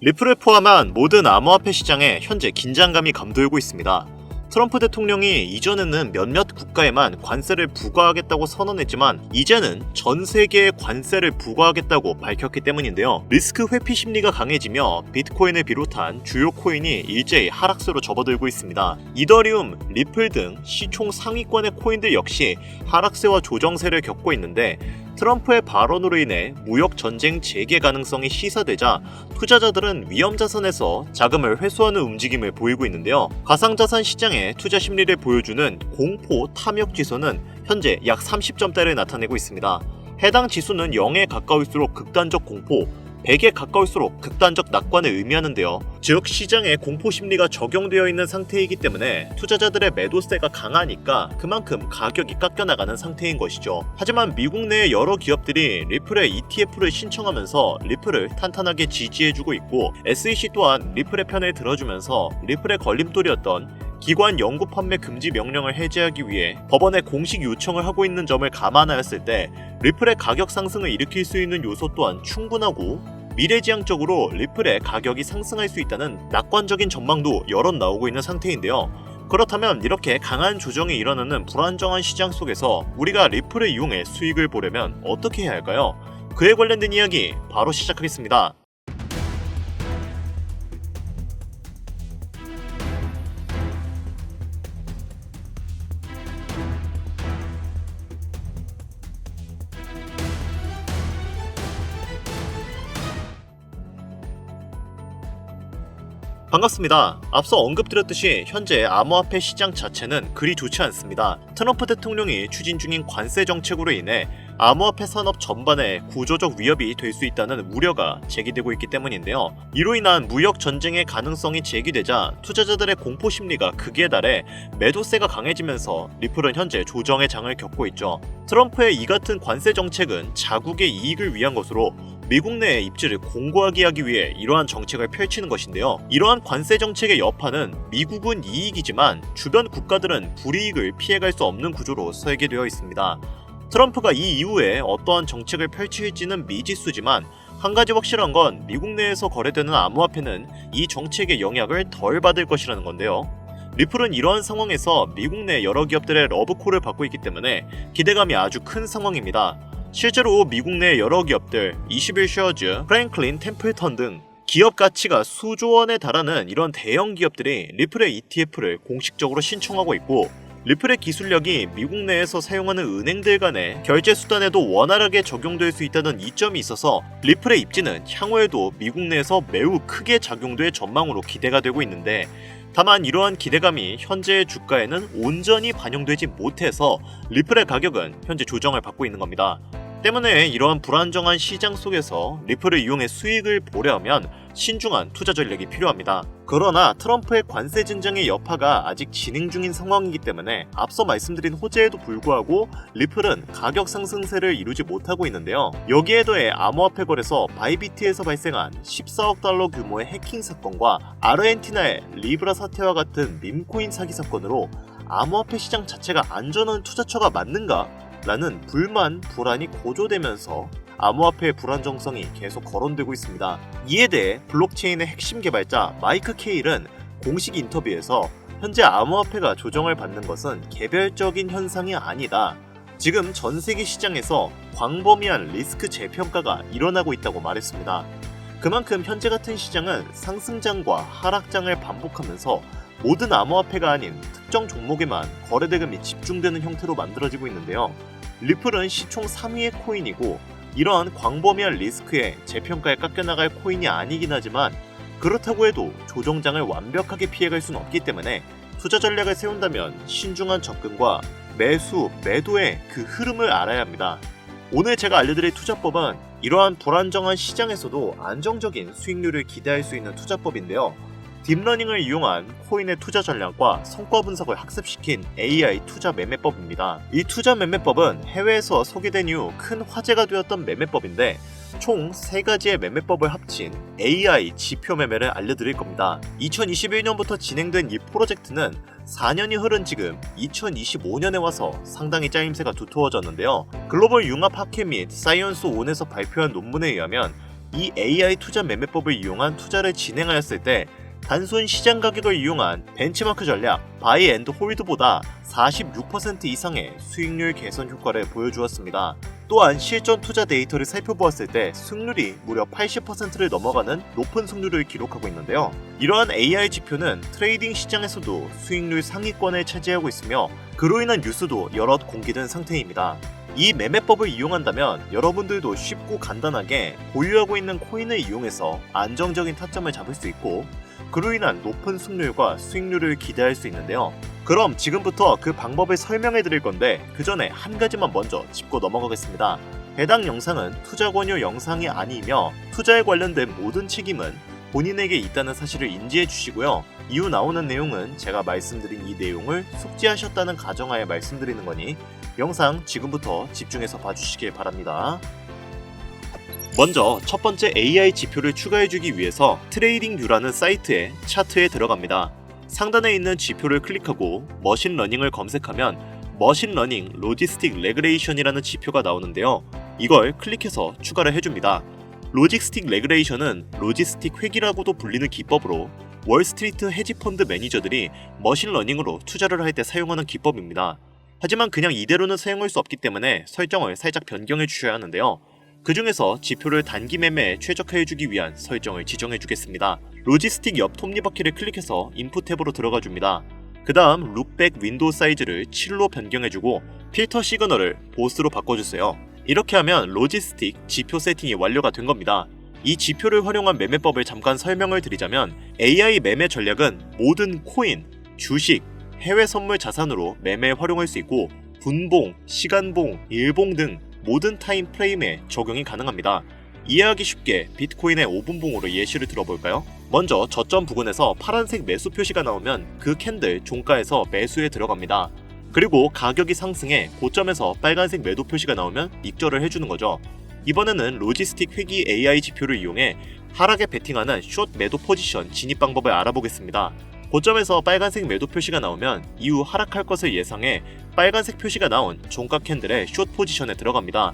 리플을 포함한 모든 암호화폐 시장에 현재 긴장감이 감돌고 있습니다. 트럼프 대통령이 이전에는 몇몇 국가에만 관세를 부과하겠다고 선언했지만 이제는 전 세계에 관세를 부과하겠다고 밝혔기 때문인데요. 리스크 회피 심리가 강해지며 비트코인을 비롯한 주요 코인이 일제히 하락세로 접어들고 있습니다. 이더리움, 리플 등 시총 상위권의 코인들 역시 하락세와 조정세를 겪고 있는데 트럼프의 발언으로 인해 무역 전쟁 재개 가능성이 시사되자 투자자들은 위험자산에서 자금을 회수하는 움직임을 보이고 있는데요. 가상자산 시장의 투자 심리를 보여주는 공포 탐욕 지수는 현재 약 30점대를 나타내고 있습니다. 해당 지수는 0에 가까울수록 극단적 공포, 100에 가까울수록 극단적 낙관을 의미하는데요. 즉 시장에 공포 심리가 적용되어 있는 상태이기 때문에 투자자들의 매도세가 강하니까 그만큼 가격이 깎여나가는 상태인 것이죠. 하지만 미국 내 여러 기업들이 리플의 ETF를 신청하면서 리플을 탄탄하게 지지해주고 있고 SEC 또한 리플의 편을 들어주면서 리플의 걸림돌이었던 기관 연구 판매 금지 명령을 해제하기 위해 법원에 공식 요청을 하고 있는 점을 감안하였을 때 리플의 가격 상승을 일으킬 수 있는 요소 또한 충분하고 미래지향적으로 리플의 가격이 상승할 수 있다는 낙관적인 전망도 여럿 나오고 있는 상태인데요. 그렇다면 이렇게 강한 조정이 일어나는 불안정한 시장 속에서 우리가 리플을 이용해 수익을 보려면 어떻게 해야 할까요? 그에 관련된 이야기 바로 시작하겠습니다. 반갑습니다. 앞서 언급드렸듯이 현재 암호화폐 시장 자체는 그리 좋지 않습니다. 트럼프 대통령이 추진 중인 관세 정책으로 인해 암호화폐 산업 전반에 구조적 위협이 될 수 있다는 우려가 제기되고 있기 때문인데요. 이로 인한 무역 전쟁의 가능성이 제기되자 투자자들의 공포 심리가 극에 달해 매도세가 강해지면서 리플은 현재 조정의 장을 겪고 있죠. 트럼프의 이 같은 관세 정책은 자국의 이익을 위한 것으로 미국 내의 입지를 공고하게 하기 위해 이러한 정책을 펼치는 것인데요. 이러한 관세 정책의 여파는 미국은 이익이지만 주변 국가들은 불이익을 피해갈 수 없는 구조로 설계되어 있습니다. 트럼프가 이 이후에 어떠한 정책을 펼칠지는 미지수지만 한 가지 확실한 건 미국 내에서 거래되는 암호화폐는 이 정책의 영향을 덜 받을 것이라는 건데요. 리플은 이러한 상황에서 미국 내 여러 기업들의 러브콜을 받고 있기 때문에 기대감이 아주 큰 상황입니다. 실제로 미국 내 여러 기업들, 21쉐어즈, 프랭클린 템플턴 등 기업 가치가 수조 원에 달하는 이런 대형 기업들이 리플의 ETF를 공식적으로 신청하고 있고 리플의 기술력이 미국 내에서 사용하는 은행들 간의 결제 수단에도 원활하게 적용될 수 있다는 이점이 있어서 리플의 입지는 향후에도 미국 내에서 매우 크게 작용될 전망으로 기대가 되고 있는데 다만 이러한 기대감이 현재의 주가에는 온전히 반영되지 못해서 리플의 가격은 현재 조정을 받고 있는 겁니다. 때문에 이러한 불안정한 시장 속에서 리플을 이용해 수익을 보려면 신중한 투자 전략이 필요합니다. 그러나 트럼프의 관세 진정의 여파가 아직 진행 중인 상황이기 때문에 앞서 말씀드린 호재에도 불구하고 리플은 가격 상승세를 이루지 못하고 있는데요. 여기에 더해 암호화폐 거래소 바이비트에서 발생한 14억 달러 규모의 해킹 사건과 아르헨티나의 리브라 사태와 같은 밈코인 사기 사건으로 암호화폐 시장 자체가 안전한 투자처가 맞는가? 라는 불만이 고조되면서 암호화폐의 불안정성이 계속 거론되고 있습니다. 이에 대해 블록체인의 핵심 개발자 마이크 케일은 공식 인터뷰에서 현재 암호화폐가 조정을 받는 것은 개별적인 현상이 아니다. 지금 전 세계 시장에서 광범위한 리스크 재평가가 일어나고 있다고 말했습니다. 그만큼 현재 같은 시장은 상승장과 하락장을 반복하면서 모든 암호화폐가 아닌 특정 종목에만 거래 대금이 집중되는 형태로 만들어지고 있는데요. 리플은 시총 3위의 코인이고 이러한 광범위한 리스크에 재평가에 깎여나갈 코인이 아니긴 하지만 그렇다고 해도 조정장을 완벽하게 피해갈 수는 없기 때문에 투자 전략을 세운다면 신중한 접근과 매수, 매도의 그 흐름을 알아야 합니다. 오늘 제가 알려드릴 투자법은 이러한 불안정한 시장에서도 안정적인 수익률을 기대할 수 있는 투자법인데요. 딥러닝을 이용한 코인의 투자 전략과 성과 분석을 학습시킨 AI 투자 매매법입니다. 이 투자 매매법은 해외에서 소개된 이후 큰 화제가 되었던 매매법인데 총 3가지의 매매법을 합친 AI 지표 매매를 알려드릴 겁니다. 2021년부터 진행된 이 프로젝트는 4년이 흐른 지금 2025년에 와서 상당히 짜임새가 두터워졌는데요. 글로벌 융합 학회 및 사이언스 온에서 발표한 논문에 의하면 이 AI 투자 매매법을 이용한 투자를 진행하였을 때 단순 시장 가격을 이용한 벤치마크 전략 바이 앤드 홀드보다 46% 이상의 수익률 개선 효과를 보여주었습니다. 또한 실전 투자 데이터를 살펴보았을 때 승률이 무려 80%를 넘어가는 높은 승률을 기록하고 있는데요. 이러한 AI 지표는 트레이딩 시장에서도 수익률 상위권을 차지하고 있으며 그로 인한 뉴스도 여럿 공개된 상태입니다. 이 매매법을 이용한다면 여러분들도 쉽고 간단하게 보유하고 있는 코인을 이용해서 안정적인 타점을 잡을 수 있고 그로 인한 높은 승률과 수익률을 기대할 수 있는데요. 그럼 지금부터 그 방법을 설명해 드릴 건데 그 전에 한 가지만 먼저 짚고 넘어가겠습니다. 해당 영상은 투자 권유 영상이 아니며 투자에 관련된 모든 책임은 본인에게 있다는 사실을 인지해 주시고요. 이후 나오는 내용은 제가 말씀드린 이 내용을 숙지하셨다는 가정하에 말씀드리는 거니 영상 지금부터 집중해서 봐주시길 바랍니다. 먼저 첫 번째 AI 지표를 추가해주기 위해서 트레이딩뷰라는 사이트의 차트에 들어갑니다. 상단에 있는 지표를 클릭하고 머신러닝을 검색하면 머신러닝 로지스틱 레그레이션이라는 지표가 나오는데요. 이걸 클릭해서 추가를 해줍니다. 로지스틱 레그레이션은 로지스틱 회귀라고도 불리는 기법으로 월스트리트 헤지펀드 매니저들이 머신러닝으로 투자를 할 때 사용하는 기법입니다. 하지만 그냥 이대로는 사용할 수 없기 때문에 설정을 살짝 변경해 주셔야 하는데요. 그 중에서 지표를 단기 매매에 최적화해주기 위한 설정을 지정해주겠습니다. 로지스틱 옆 톱니바퀴를 클릭해서 인풋 탭으로 들어가 줍니다. 그 다음 룩백 윈도우 사이즈를 7로 변경해주고 필터 시그널을 보스로 바꿔주세요. 이렇게 하면 로지스틱 지표 세팅이 완료가 된 겁니다. 이 지표를 활용한 매매법을 잠깐 설명을 드리자면 AI 매매 전략은 모든 코인, 주식, 해외 선물 자산으로 매매에 활용할 수 있고 분봉, 시간봉, 일봉 등 모든 타임 프레임에 적용이 가능합니다. 이해하기 쉽게 비트코인의 5분봉으로 예시를 들어볼까요? 먼저 저점 부근에서 파란색 매수 표시가 나오면 그 캔들 종가에서 매수에 들어갑니다. 그리고 가격이 상승해 고점에서 빨간색 매도 표시가 나오면 익절을 해주는 거죠. 이번에는 로지스틱 회귀 AI 지표를 이용해 하락에 베팅하는 숏 매도 포지션 진입 방법을 알아보겠습니다. 고점에서 빨간색 매도 표시가 나오면 이후 하락할 것을 예상해 빨간색 표시가 나온 종가 캔들의 숏 포지션에 들어갑니다.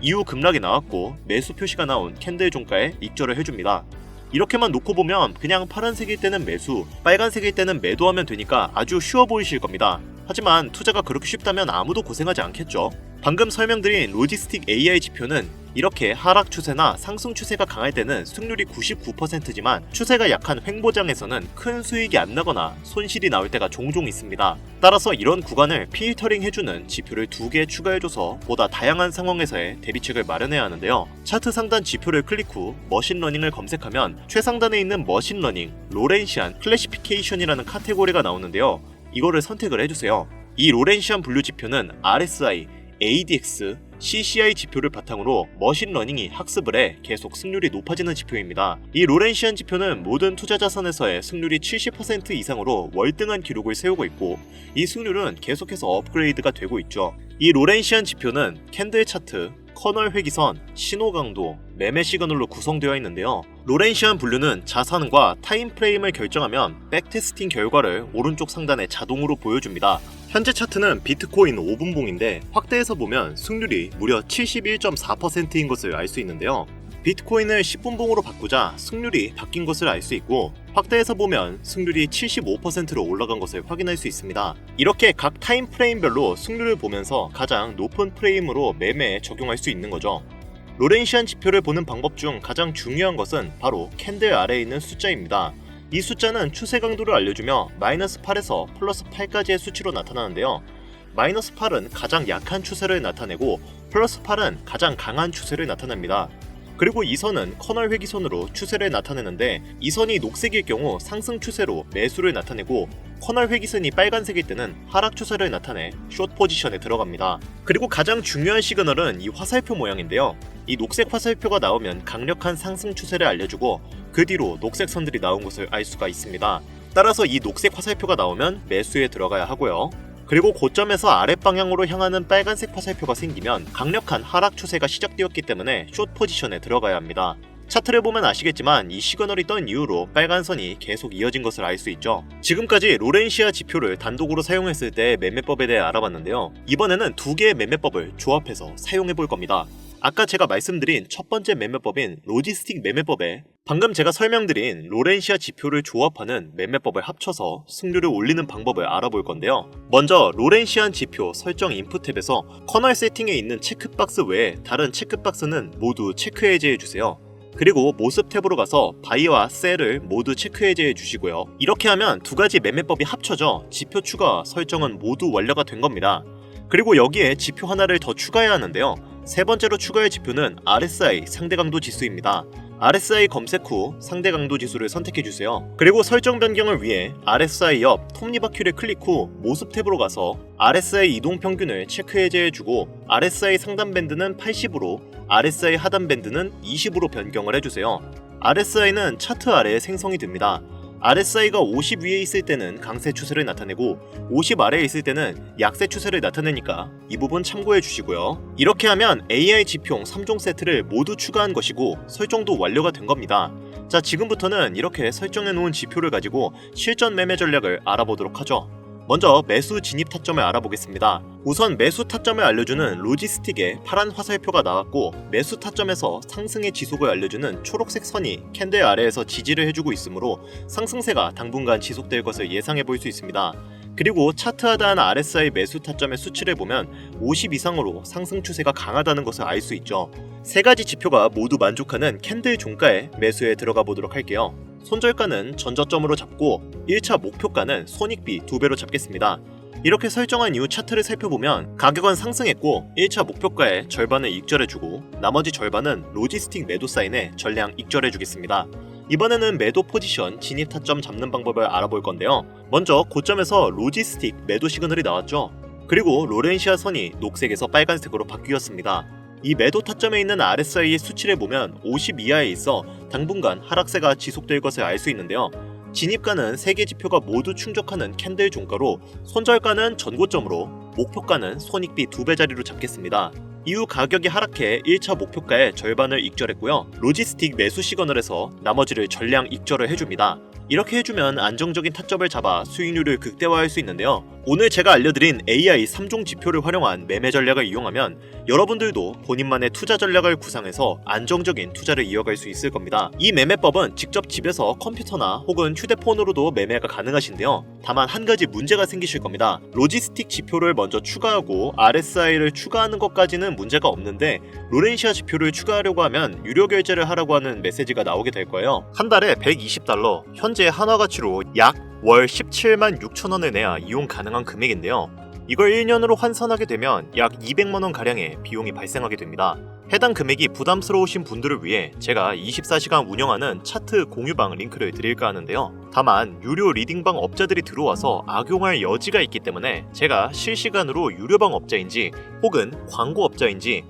이후 급락이 나왔고 매수 표시가 나온 캔들 종가에 익절을 해줍니다. 이렇게만 놓고 보면 그냥 파란색일 때는 매수, 빨간색일 때는 매도하면 되니까 아주 쉬워 보이실 겁니다. 하지만 투자가 그렇게 쉽다면 아무도 고생하지 않겠죠. 방금 설명드린 로지스틱 AI 지표는 이렇게 하락 추세나 상승 추세가 강할 때는 승률이 99%지만 추세가 약한 횡보장에서는 큰 수익이 안 나거나 손실이 나올 때가 종종 있습니다. 따라서 이런 구간을 필터링 해주는 지표를 2개 추가해줘서 보다 다양한 상황에서의 대비책을 마련해야 하는데요. 차트 상단 지표를 클릭 후 머신러닝을 검색하면 최상단에 있는 머신러닝, 로렌시안 클래시피케이션이라는 카테고리가 나오는데요. 이거를 선택을 해주세요. 이 로렌시안 분류 지표는 RSI, ADX, CCI 지표를 바탕으로 머신러닝이 학습을 해 계속 승률이 높아지는 지표입니다. 이 로렌시안 지표는 모든 투자 자산에서의 승률이 70% 이상으로 월등한 기록을 세우고 있고 이 승률은 계속해서 업그레이드가 되고 있죠. 이 로렌시안 지표는 캔들 차트, 커널 회기선, 신호 강도, 매매 시그널로 구성되어 있는데요. 로렌시안 분류는 자산과 타임프레임을 결정하면 백테스팅 결과를 오른쪽 상단에 자동으로 보여줍니다. 현재 차트는 비트코인 5분봉인데 확대해서 보면 승률이 무려 71.4%인 것을 알 수 있는데요. 비트코인을 10분봉으로 바꾸자 승률이 바뀐 것을 알 수 있고 확대해서 보면 승률이 75%로 올라간 것을 확인할 수 있습니다. 이렇게 각 타임 프레임별로 승률을 보면서 가장 높은 프레임으로 매매에 적용할 수 있는 거죠. 로렌시안 지표를 보는 방법 중 가장 중요한 것은 바로 캔들 아래에 있는 숫자입니다. 이 숫자는 추세 강도를 알려주며 마이너스 8에서 플러스 8까지의 수치로 나타나는데요. 마이너스 8은 가장 약한 추세를 나타내고 플러스 8은 가장 강한 추세를 나타냅니다. 그리고 이 선은 커널 회기선으로 추세를 나타내는데 이 선이 녹색일 경우 상승 추세로 매수를 나타내고 커널 회기선이 빨간색일 때는 하락 추세를 나타내 숏 포지션에 들어갑니다. 그리고 가장 중요한 시그널은 이 화살표 모양인데요. 이 녹색 화살표가 나오면 강력한 상승 추세를 알려주고 그 뒤로 녹색 선들이 나온 것을 알 수가 있습니다. 따라서 이 녹색 화살표가 나오면 매수에 들어가야 하고요. 그리고 고점에서 아랫방향으로 향하는 빨간색 화살표가 생기면 강력한 하락 추세가 시작되었기 때문에 숏 포지션에 들어가야 합니다. 차트를 보면 아시겠지만 이 시그널이 떤 이후로 빨간 선이 계속 이어진 것을 알 수 있죠. 지금까지 로렌시아 지표를 단독으로 사용했을 때 매매법에 대해 알아봤는데요. 이번에는 두 개의 매매법을 조합해서 사용해 볼 겁니다. 아까 제가 말씀드린 첫 번째 매매법인 로지스틱 매매법에 방금 제가 설명드린 로렌시아 지표를 조합하는 매매법을 합쳐서 승률을 올리는 방법을 알아볼 건데요. 먼저 로렌시안 지표 설정 인풋 탭에서 커널 세팅에 있는 체크박스 외에 다른 체크박스는 모두 체크 해제해 주세요. 그리고 모습 탭으로 가서 바이와 셀을 모두 체크 해제해 주시고요. 이렇게 하면 두 가지 매매법이 합쳐져 지표 추가 설정은 모두 완료가 된 겁니다. 그리고 여기에 지표 하나를 더 추가해야 하는데요. 세 번째로 추가할 지표는 RSI 상대 강도 지수입니다. RSI 검색 후 상대 강도 지수를 선택해주세요. 그리고 설정 변경을 위해 RSI 옆 톱니바퀴를 클릭 후 모습 탭으로 가서 RSI 이동 평균을 체크 해제해주고 RSI 상단 밴드는 80으로 RSI 하단 밴드는 20으로 변경을 해주세요. RSI는 차트 아래에 생성이 됩니다. RSI가 50 위에 있을 때는 강세 추세를 나타내고 50 아래에 있을 때는 약세 추세를 나타내니까 이 부분 참고해 주시고요. 이렇게 하면 AI 지표용 3종 세트를 모두 추가한 것이고 설정도 완료가 된 겁니다. 자, 지금부터는 이렇게 설정해 놓은 지표를 가지고 실전 매매 전략을 알아보도록 하죠. 먼저 매수 진입 타점을 알아보겠습니다. 우선 매수 타점을 알려주는 로지스틱에 파란 화살표가 나왔고 매수 타점에서 상승의 지속을 알려주는 초록색 선이 캔들 아래에서 지지를 해주고 있으므로 상승세가 당분간 지속될 것을 예상해 볼 수 있습니다. 그리고 차트 하단 RSI 매수 타점의 수치를 보면 50 이상으로 상승 추세가 강하다는 것을 알 수 있죠. 세 가지 지표가 모두 만족하는 캔들 종가에 매수에 들어가 보도록 할게요. 손절가는 전저점으로 잡고 1차 목표가는 손익비 2배로 잡겠습니다. 이렇게 설정한 이후 차트를 살펴보면 가격은 상승했고 1차 목표가의 절반을 익절해주고 나머지 절반은 로지스틱 매도 사인에 전량 익절해주겠습니다. 이번에는 매도 포지션 진입 타점 잡는 방법을 알아볼 건데요. 먼저 고점에서 로지스틱 매도 시그널이 나왔죠. 그리고 로렌시아 선이 녹색에서 빨간색으로 바뀌었습니다. 이 매도 타점에 있는 RSI의 수치를 보면 50 이하에 있어 당분간 하락세가 지속될 것을 알 수 있는데요. 진입가는 3개 지표가 모두 충족하는 캔들 종가로 손절가는 전고점으로 목표가는 손익비 2배 자리로 잡겠습니다. 이후 가격이 하락해 1차 목표가의 절반을 익절했고요. 로지스틱 매수 시그널에서 나머지를 전량 익절을 해줍니다. 이렇게 해주면 안정적인 타점을 잡아 수익률을 극대화할 수 있는데요. 오늘 제가 알려드린 AI 3종 지표를 활용한 매매 전략을 이용하면 여러분들도 본인만의 투자 전략을 구상해서 안정적인 투자를 이어갈 수 있을 겁니다. 이 매매법은 직접 집에서 컴퓨터나 혹은 휴대폰으로도 매매가 가능하신데요. 다만 한 가지 문제가 생기실 겁니다. 로지스틱 지표를 먼저 추가하고 RSI를 추가하는 것까지는 문제가 없는데 로렌시아 지표를 추가하려고 하면 유료 결제를 하라고 하는 메시지가 나오게 될 거예요. 한 달에 $120, 현재 한화 가치로 약 월 17만 6천 원을 내야 이용 가능한 금액인데요. 이걸 1년으로 환산하게 되면 약 200만 원 가량의 비용이 발생하게 됩니다. 해당 금액이 부담스러우신 분들을 위해 제가 24시간 운영하는 차트 공유방 링크를 드릴까 하는데요. 다만 유료 리딩방 업자들이 들어와서 악용할 여지가 있기 때문에 제가 실시간으로 유료방 업자인지 혹은 광고 업자인지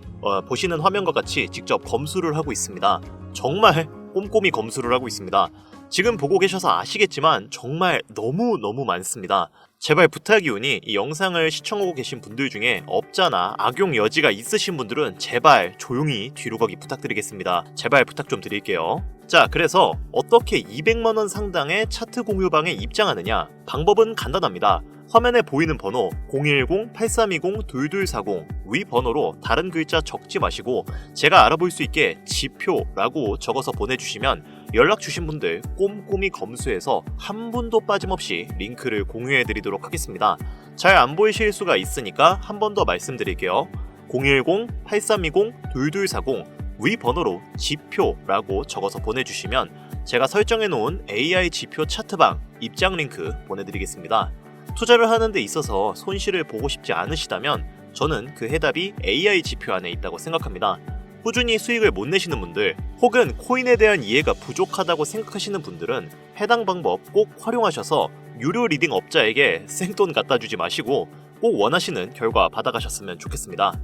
보시는 화면과 같이 직접 검수를 하고 있습니다. 정말 꼼꼼히 검수를 하고 있습니다. 지금 보고 계셔서 아시겠지만 정말 너무 많습니다. 제발 부탁이오니 이 영상을 시청하고 계신 분들 중에 업자나 악용 여지가 있으신 분들은 제발 조용히 뒤로 가기 부탁드리겠습니다. 제발 부탁 좀 드릴게요. 자, 그래서 어떻게 200만 원 상당의 차트 공유방에 입장하느냐? 방법은 간단합니다. 화면에 보이는 번호 010-8320-2240 위 번호로 다른 글자 적지 마시고 제가 알아볼 수 있게 지표라고 적어서 보내주시면 연락 주신 분들 꼼꼼히 검수해서 한 분도 빠짐없이 링크를 공유해드리도록 하겠습니다. 잘 안 보이실 수가 있으니까 한 번 더 말씀드릴게요. 010-8320-2240 위 번호로 지표라고 적어서 보내주시면 제가 설정해놓은 AI 지표 차트방 입장 링크 보내드리겠습니다. 투자를 하는 데 있어서 손실을 보고 싶지 않으시다면 저는 그 해답이 AI 지표 안에 있다고 생각합니다. 꾸준히 수익을 못 내시는 분들 혹은 코인에 대한 이해가 부족하다고 생각하시는 분들은 해당 방법 꼭 활용하셔서 유료 리딩 업자에게 생돈 갖다 주지 마시고 꼭 원하시는 결과 받아가셨으면 좋겠습니다.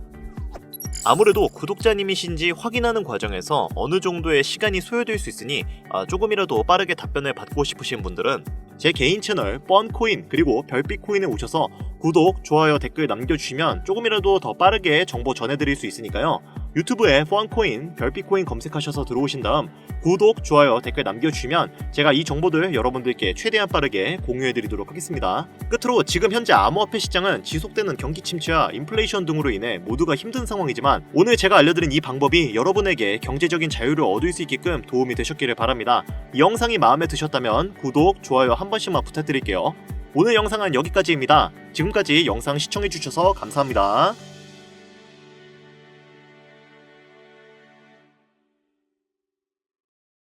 아무래도 구독자님이신지 확인하는 과정에서 어느 정도의 시간이 소요될 수 있으니 조금이라도 빠르게 답변을 받고 싶으신 분들은 제 개인 채널 뻔코인 그리고 별빛코인에 오셔서 구독, 좋아요, 댓글 남겨주시면 조금이라도 더 빠르게 정보 전해드릴 수 있으니까요. 유튜브에 포항코인, 별빛코인 검색하셔서 들어오신 다음 구독, 좋아요, 댓글 남겨주시면 제가 이 정보들 여러분들께 최대한 빠르게 공유해드리도록 하겠습니다. 끝으로 지금 현재 암호화폐 시장은 지속되는 경기 침체와 인플레이션 등으로 인해 모두가 힘든 상황이지만 오늘 제가 알려드린 이 방법이 여러분에게 경제적인 자유를 얻을 수 있게끔 도움이 되셨기를 바랍니다. 이 영상이 마음에 드셨다면 구독, 좋아요 한 번씩만 부탁드릴게요. 오늘 영상은 여기까지입니다. 지금까지 영상 시청해주셔서 감사합니다.